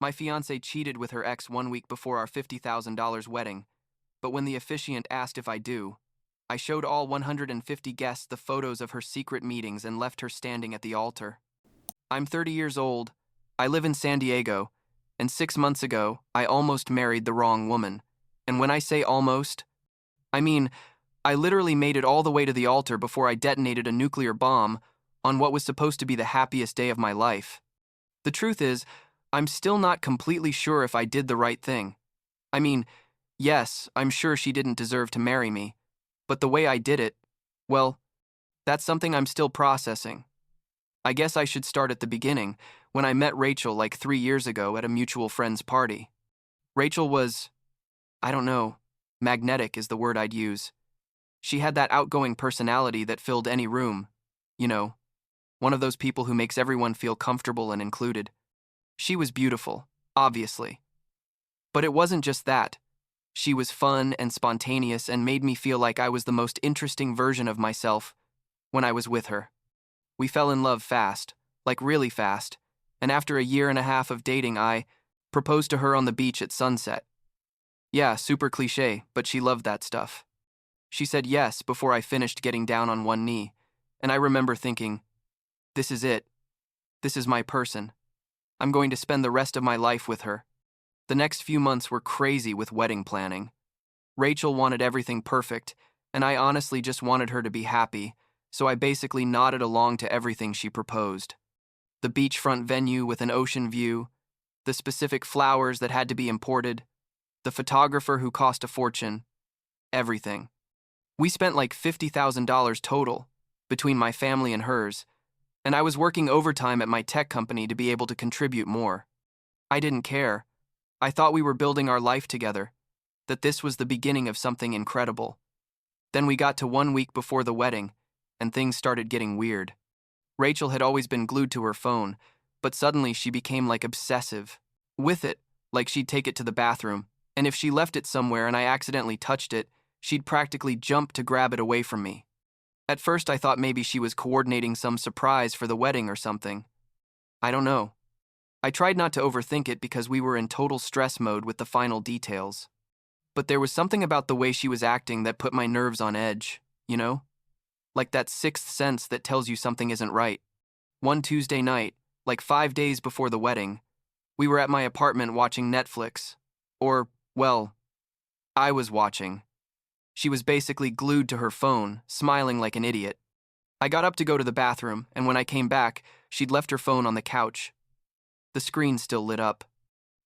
My fiancée cheated with her ex 1 week before our $50,000 wedding, but when the officiant asked if I do, I showed all 150 guests the photos of her secret meetings and left her standing at the altar. I'm 30 years old, I live in San Diego, and 6 months ago, I almost married the wrong woman. And when I say almost, I mean, I literally made it all the way to the altar before I detonated a nuclear bomb on what was supposed to be the happiest day of my life. The truth is, I'm still not completely sure if I did the right thing. I mean, yes, I'm sure she didn't deserve to marry me, but the way I did it, well, that's something I'm still processing. I guess I should start at the beginning, when I met Rachel like 3 years ago at a mutual friend's party. Rachel was, I don't know, magnetic is the word I'd use. She had that outgoing personality that filled any room. You know, one of those people who makes everyone feel comfortable and included. She was beautiful, obviously. But it wasn't just that. She was fun and spontaneous and made me feel like I was the most interesting version of myself when I was with her. We fell in love fast, like really fast, and after a year and a half of dating, I proposed to her on the beach at sunset. Yeah, super cliché, but she loved that stuff. She said yes before I finished getting down on one knee, and I remember thinking, this is it. This is my person. I'm going to spend the rest of my life with her. The next few months were crazy with wedding planning. Rachel wanted everything perfect, and I honestly just wanted her to be happy, so I basically nodded along to everything she proposed. The beachfront venue with an ocean view, the specific flowers that had to be imported, the photographer who cost a fortune, everything. We spent like $50,000 total, between my family and hers, and I was working overtime at my tech company to be able to contribute more. I didn't care. I thought we were building our life together, that this was the beginning of something incredible. Then we got to 1 week before the wedding, and things started getting weird. Rachel had always been glued to her phone, but suddenly she became like obsessive with it, like she'd take it to the bathroom, and if she left it somewhere and I accidentally touched it, she'd practically jump to grab it away from me. At first I thought maybe she was coordinating some surprise for the wedding or something. I don't know. I tried not to overthink it because we were in total stress mode with the final details. But there was something about the way she was acting that put my nerves on edge, you know? Like that sixth sense that tells you something isn't right. One Tuesday night, like 5 days before the wedding, we were at my apartment watching Netflix. Or, well, I was watching. She was basically glued to her phone, smiling like an idiot. I got up to go to the bathroom, and when I came back, she'd left her phone on the couch. The screen still lit up.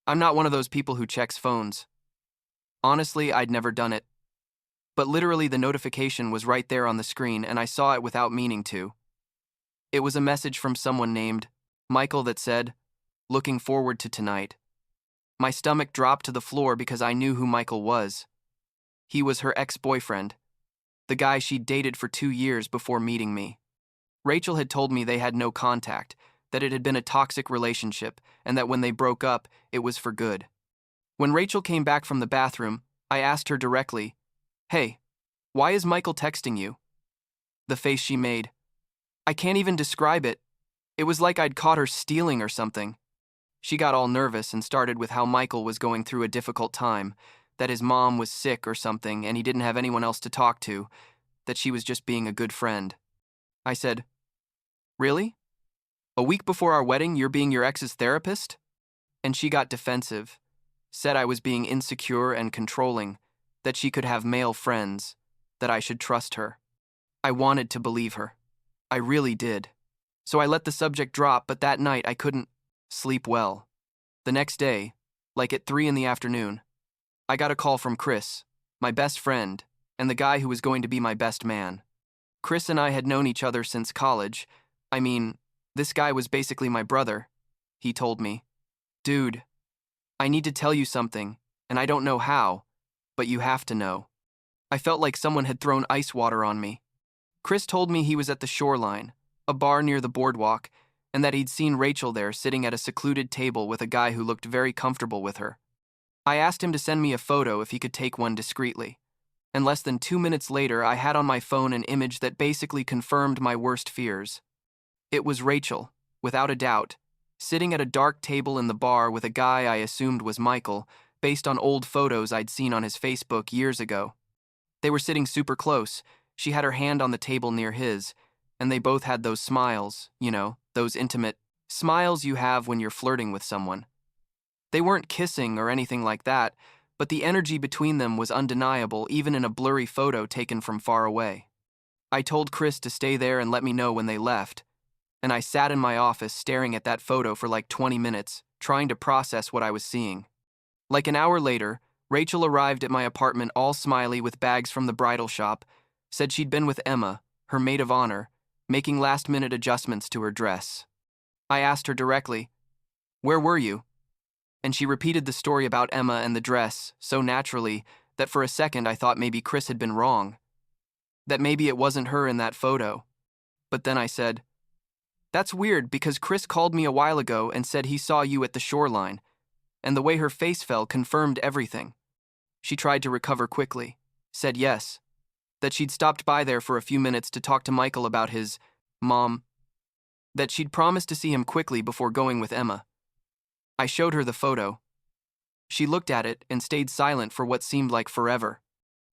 I'm not one of those people who checks phones. Honestly, I'd never done it. But literally the notification was right there on the screen and I saw it without meaning to. It was a message from someone named Michael that said, "Looking forward to tonight." My stomach dropped to the floor because I knew who Michael was. He was her ex-boyfriend, the guy she'd dated for 2 years before meeting me. Rachel had told me they had no contact, that it had been a toxic relationship, and that when they broke up, it was for good. When Rachel came back from the bathroom, I asked her directly, "Hey, why is Michael texting you?" The face she made. I can't even describe it. It was like I'd caught her stealing or something. She got all nervous and started with how Michael was going through a difficult time, that his mom was sick or something and he didn't have anyone else to talk to, that she was just being a good friend. I said, "Really? A week before our wedding, you're being your ex's therapist?" And she got defensive, said I was being insecure and controlling, that she could have male friends, that I should trust her. I wanted to believe her. I really did. So I let the subject drop, but that night I couldn't sleep well. The next day, like at 3 in the afternoon, I got a call from Chris, my best friend, and the guy who was going to be my best man. Chris and I had known each other since college. I mean, this guy was basically my brother. He told me, "Dude, I need to tell you something, and I don't know how, but you have to know." I felt like someone had thrown ice water on me. Chris told me he was at the shoreline, a bar near the boardwalk, and that he'd seen Rachel there sitting at a secluded table with a guy who looked very comfortable with her. I asked him to send me a photo if he could take one discreetly, and less than 2 minutes later I had on my phone an image that basically confirmed my worst fears. It was Rachel, without a doubt, sitting at a dark table in the bar with a guy I assumed was Michael, based on old photos I'd seen on his Facebook years ago. They were sitting super close. She had her hand on the table near his, and they both had those smiles, those intimate smiles you have when you're flirting with someone. They weren't kissing or anything like that, but the energy between them was undeniable even in a blurry photo taken from far away. I told Chris to stay there and let me know when they left, and I sat in my office staring at that photo for like 20 minutes, trying to process what I was seeing. Like an hour later, Rachel arrived at my apartment all smiley with bags from the bridal shop, said she'd been with Emma, her maid of honor, making last-minute adjustments to her dress. I asked her directly, "Where were you?" And she repeated the story about Emma and the dress so naturally that for a second I thought maybe Chris had been wrong, that maybe it wasn't her in that photo. But then I said, "That's weird because Chris called me a while ago and said he saw you at the shoreline," and the way her face fell confirmed everything. She tried to recover quickly, said yes, that she'd stopped by there for a few minutes to talk to Michael about his mom, that she'd promised to see him quickly before going with Emma. I showed her the photo. She looked at it and stayed silent for what seemed like forever.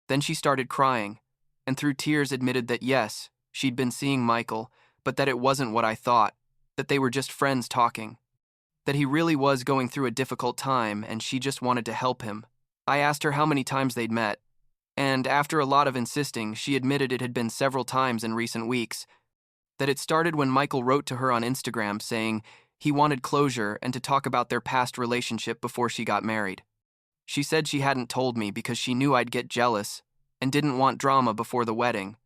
Then she started crying, and through tears admitted that yes, she'd been seeing Michael, but that it wasn't what I thought, that they were just friends talking, that he really was going through a difficult time and she just wanted to help him. I asked her how many times they'd met, and after a lot of insisting, she admitted it had been several times in recent weeks, that it started when Michael wrote to her on Instagram saying he wanted closure and to talk about their past relationship before she got married. She said she hadn't told me because she knew I'd get jealous and didn't want drama before the wedding.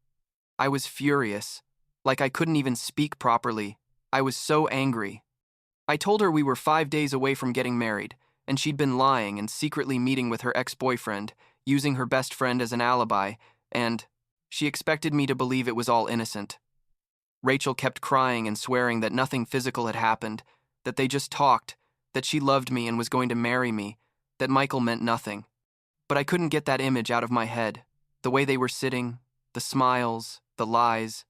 I was furious, like I couldn't even speak properly. I was so angry. I told her we were 5 days away from getting married, and she'd been lying and secretly meeting with her ex-boyfriend, using her best friend as an alibi, and she expected me to believe it was all innocent. Rachel kept crying and swearing that nothing physical had happened, that they just talked, that she loved me and was going to marry me, that Michael meant nothing. But I couldn't get that image out of my head, the way they were sitting, the smiles, the lies.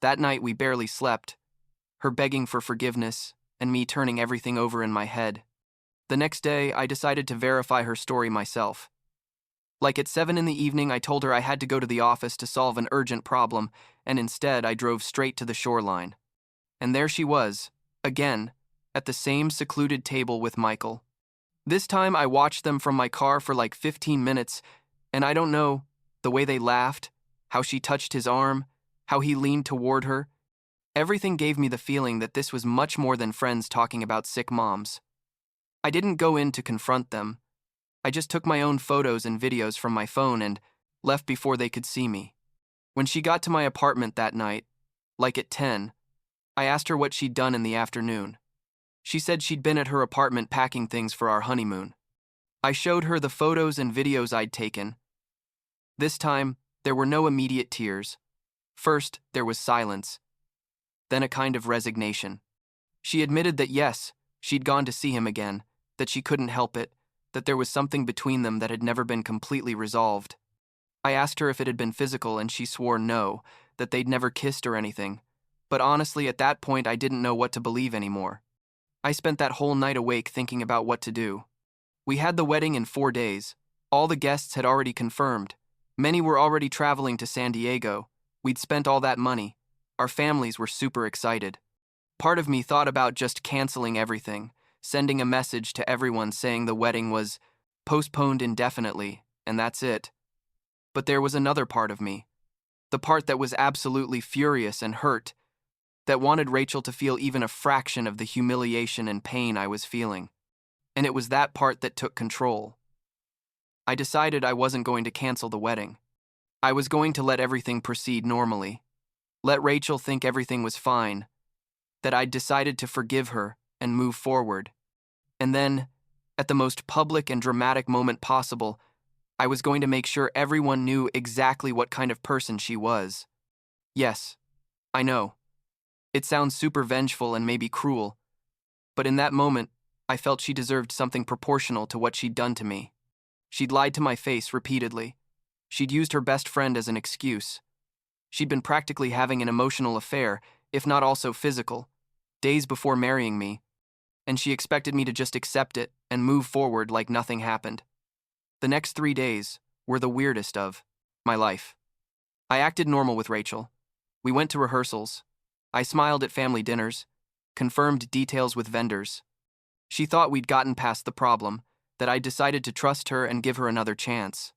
That night we barely slept, her begging for forgiveness, and me turning everything over in my head. The next day, I decided to verify her story myself. Like at 7 in the evening, I told her I had to go to the office to solve an urgent problem, and instead I drove straight to the shoreline. And there she was, again, at the same secluded table with Michael. This time I watched them from my car for like 15 minutes, and I don't know, the way they laughed, how she touched his arm, how he leaned toward her. Everything gave me the feeling that this was much more than friends talking about sick moms. I didn't go in to confront them. I just took my own photos and videos from my phone and left before they could see me. When she got to my apartment that night, like at 10, I asked her what she'd done in the afternoon. She said she'd been at her apartment packing things for our honeymoon. I showed her the photos and videos I'd taken. This time, there were no immediate tears. First, there was silence, then a kind of resignation. She admitted that yes, she'd gone to see him again, that she couldn't help it, that there was something between them that had never been completely resolved. I asked her if it had been physical, and she swore no, that they'd never kissed or anything. But honestly, at that point, I didn't know what to believe anymore. I spent that whole night awake thinking about what to do. We had the wedding in 4 days. All the guests had already confirmed. Many were already traveling to San Diego. We'd spent all that money. Our families were super excited. Part of me thought about just canceling everything, sending a message to everyone saying the wedding was postponed indefinitely, and that's it. But there was another part of me, the part that was absolutely furious and hurt, that wanted Rachel to feel even a fraction of the humiliation and pain I was feeling. And it was that part that took control. I decided I wasn't going to cancel the wedding. I was going to let everything proceed normally. Let Rachel think everything was fine, that I'd decided to forgive her and move forward. And then, at the most public and dramatic moment possible, I was going to make sure everyone knew exactly what kind of person she was. Yes, I know. It sounds super vengeful and maybe cruel, but in that moment, I felt she deserved something proportional to what she'd done to me. She'd lied to my face repeatedly. She'd used her best friend as an excuse. She'd been practically having an emotional affair, if not also physical, days before marrying me, and she expected me to just accept it and move forward like nothing happened. The next 3 days were the weirdest of my life. I acted normal with Rachel. We went to rehearsals. I smiled at family dinners, confirmed details with vendors. She thought we'd gotten past the problem, that I'd decided to trust her and give her another chance.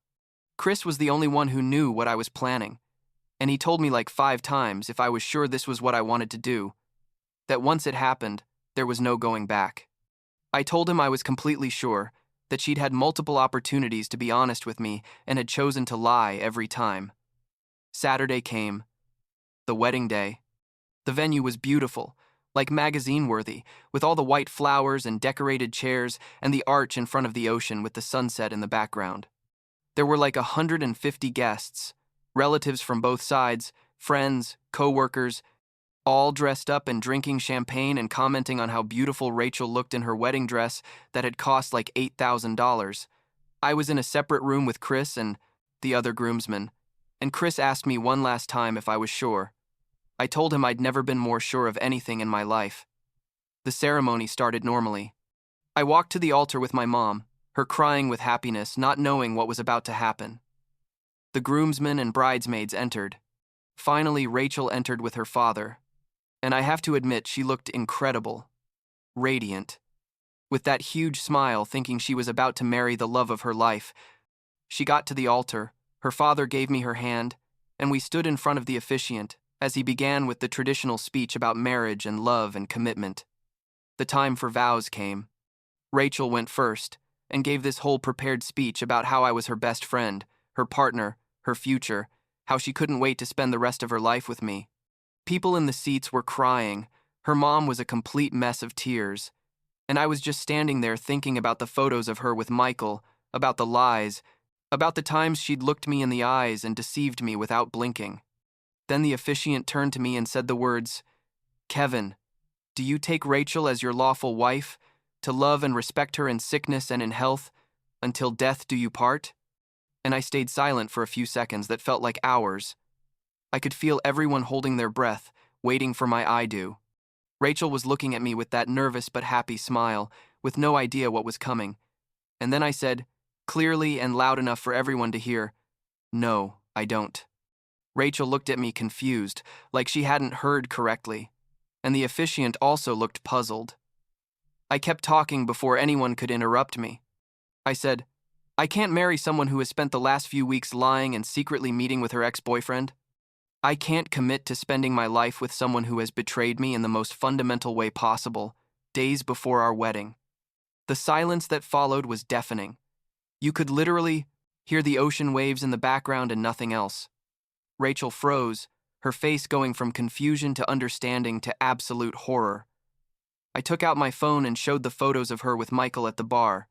Chris was the only one who knew what I was planning, and he told me like 5 times if I was sure this was what I wanted to do, that once it happened, there was no going back. I told him I was completely sure, that she'd had multiple opportunities to be honest with me and had chosen to lie every time. Saturday came. The wedding day. The venue was beautiful, like magazine-worthy, with all the white flowers and decorated chairs and the arch in front of the ocean with the sunset in the background. There were like 150 guests, relatives from both sides, friends, co-workers, all dressed up and drinking champagne and commenting on how beautiful Rachel looked in her wedding dress that had cost like $8,000. I was in a separate room with Chris and the other groomsmen, and Chris asked me one last time if I was sure. I told him I'd never been more sure of anything in my life. The ceremony started normally. I walked to the altar with my mom, her crying with happiness, not knowing what was about to happen. The groomsmen and bridesmaids entered. Finally, Rachel entered with her father, and I have to admit she looked incredible, radiant, with that huge smile, thinking she was about to marry the love of her life. She got to the altar, her father gave me her hand, and we stood in front of the officiant as he began with the traditional speech about marriage and love and commitment. The time for vows came. Rachel went first and gave this whole prepared speech about how I was her best friend, her partner, her future, how she couldn't wait to spend the rest of her life with me. People in the seats were crying. Her mom was a complete mess of tears. And I was just standing there thinking about the photos of her with Michael, about the lies, about the times she'd looked me in the eyes and deceived me without blinking. Then the officiant turned to me and said the words, "Kevin, do you take Rachel as your lawful wife, to love and respect her in sickness and in health, until death do you part?" And I stayed silent for a few seconds that felt like hours. I could feel everyone holding their breath, waiting for my "I do." Rachel was looking at me with that nervous but happy smile, with no idea what was coming. And then I said, clearly and loud enough for everyone to hear, "No, I don't." Rachel looked at me confused, like she hadn't heard correctly, and the officiant also looked puzzled. I kept talking before anyone could interrupt me. I said, "I can't marry someone who has spent the last few weeks lying and secretly meeting with her ex-boyfriend. I can't commit to spending my life with someone who has betrayed me in the most fundamental way possible, days before our wedding." The silence that followed was deafening. You could literally hear the ocean waves in the background and nothing else. Rachel froze, her face going from confusion to understanding to absolute horror. I took out my phone and showed the photos of her with Michael at the bar.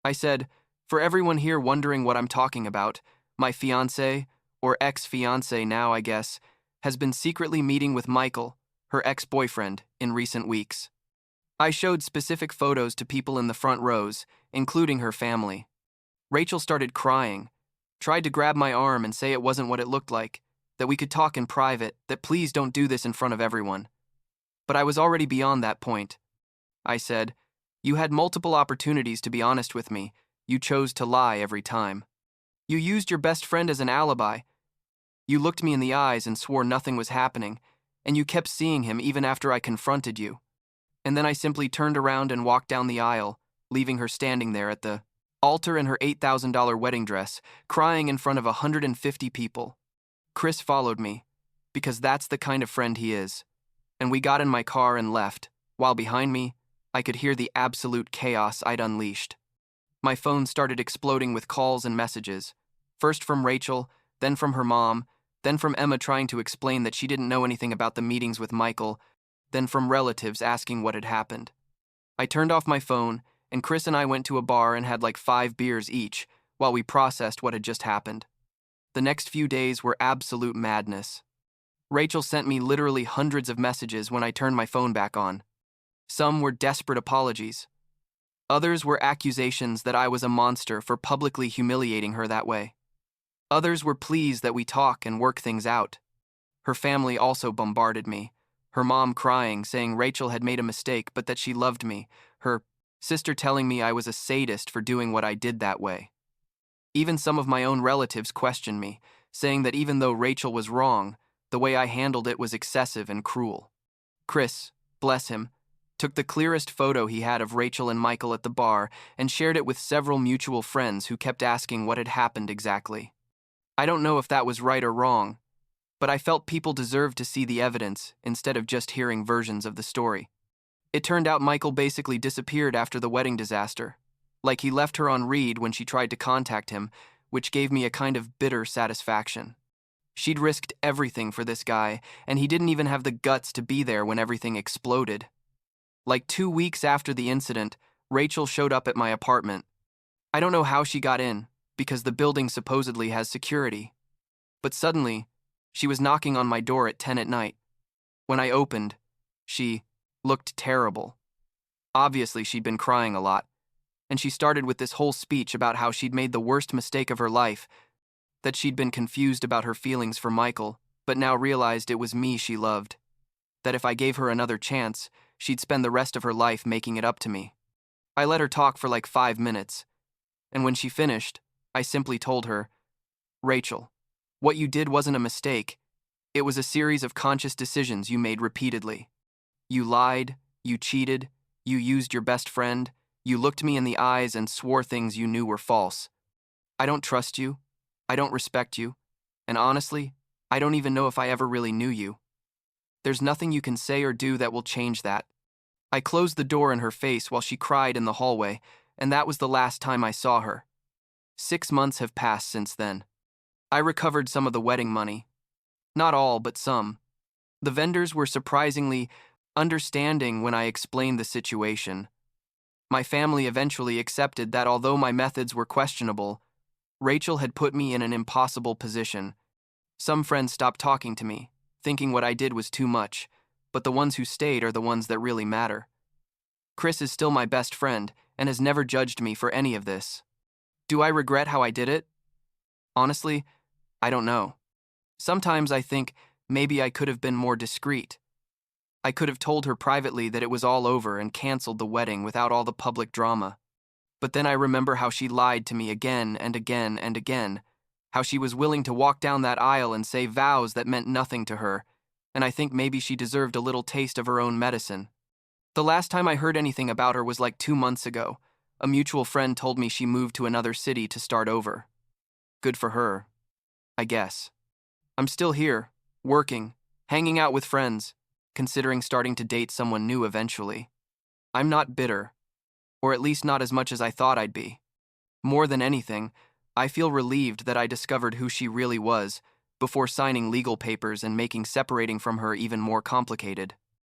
I said, "For everyone here wondering what I'm talking about, my fiancé, or ex-fiancé now, I guess, has been secretly meeting with Michael, her ex-boyfriend, in recent weeks." I showed specific photos to people in the front rows, including her family. Rachel started crying, tried to grab my arm and say it wasn't what it looked like, that we could talk in private, that please don't do this in front of everyone. But I was already beyond that point. I said, "You had multiple opportunities to be honest with me. You chose to lie every time. You used your best friend as an alibi. You looked me in the eyes and swore nothing was happening, and you kept seeing him even after I confronted you." And then I simply turned around and walked down the aisle, leaving her standing there at the altar in her $8,000 wedding dress, crying in front of 150 people. Chris followed me, because that's the kind of friend he is, and we got in my car and left, while behind me, I could hear the absolute chaos I'd unleashed. My phone started exploding with calls and messages, first from Rachel, then from her mom, then from Emma trying to explain that she didn't know anything about the meetings with Michael, then from relatives asking what had happened. I turned off my phone, and Chris and I went to a bar and had like 5 beers each, while we processed what had just happened. The next few days were absolute madness. Rachel sent me literally hundreds of messages when I turned my phone back on. Some were desperate apologies. Others were accusations that I was a monster for publicly humiliating her that way. Others were pleas that we talk and work things out. Her family also bombarded me, her mom crying, saying Rachel had made a mistake but that she loved me, Her sister telling me I was a sadist for doing what I did that way. Even some of my own relatives questioned me, saying that even though Rachel was wrong, the way I handled it was excessive and cruel. Chris, bless him, took the clearest photo he had of Rachel and Michael at the bar and shared it with several mutual friends who kept asking what had happened exactly. I don't know if that was right or wrong, but I felt people deserved to see the evidence instead of just hearing versions of the story. It turned out Michael basically disappeared after the wedding disaster, like he left her on read when she tried to contact him, which gave me a kind of bitter satisfaction. She'd risked everything for this guy, and he didn't even have the guts to be there when everything exploded. Like 2 weeks after the incident, Rachel showed up at my apartment. I don't know how she got in, because the building supposedly has security. But suddenly, she was knocking on my door at 10 at night. When I opened, she looked terrible. Obviously, she'd been crying a lot, and she started with this whole speech about how she'd made the worst mistake of her life, that she'd been confused about her feelings for Michael, but now realized it was me she loved, that if I gave her another chance, she'd spend the rest of her life making it up to me. I let her talk for like 5 minutes, and when she finished, I simply told her, "Rachel, what you did wasn't a mistake. It was a series of conscious decisions you made repeatedly. You lied, you cheated, you used your best friend, you looked me in the eyes and swore things you knew were false. I don't trust you, I don't respect you, and honestly, I don't even know if I ever really knew you. There's nothing you can say or do that will change that." I closed the door in her face while she cried in the hallway, and that was the last time I saw her. 6 months have passed since then. I recovered some of the wedding money. Not all, but some. The vendors were surprisingly understanding when I explained the situation. My family eventually accepted that although my methods were questionable, Rachel had put me in an impossible position. Some friends stopped talking to me, thinking what I did was too much, but the ones who stayed are the ones that really matter. Chris is still my best friend and has never judged me for any of this. Do I regret how I did it? Honestly, I don't know. Sometimes I think maybe I could have been more discreet. I could have told her privately that it was all over and canceled the wedding without all the public drama. But then I remember how she lied to me again and again and again, how she was willing to walk down that aisle and say vows that meant nothing to her, and I think maybe she deserved a little taste of her own medicine. The last time I heard anything about her was like 2 months ago. A mutual friend told me she moved to another city to start over. Good for her, I guess. I'm still here, working, hanging out with friends, considering starting to date someone new eventually. I'm not bitter, or at least not as much as I thought I'd be. More than anything, I feel relieved that I discovered who she really was before signing legal papers and making separating from her even more complicated.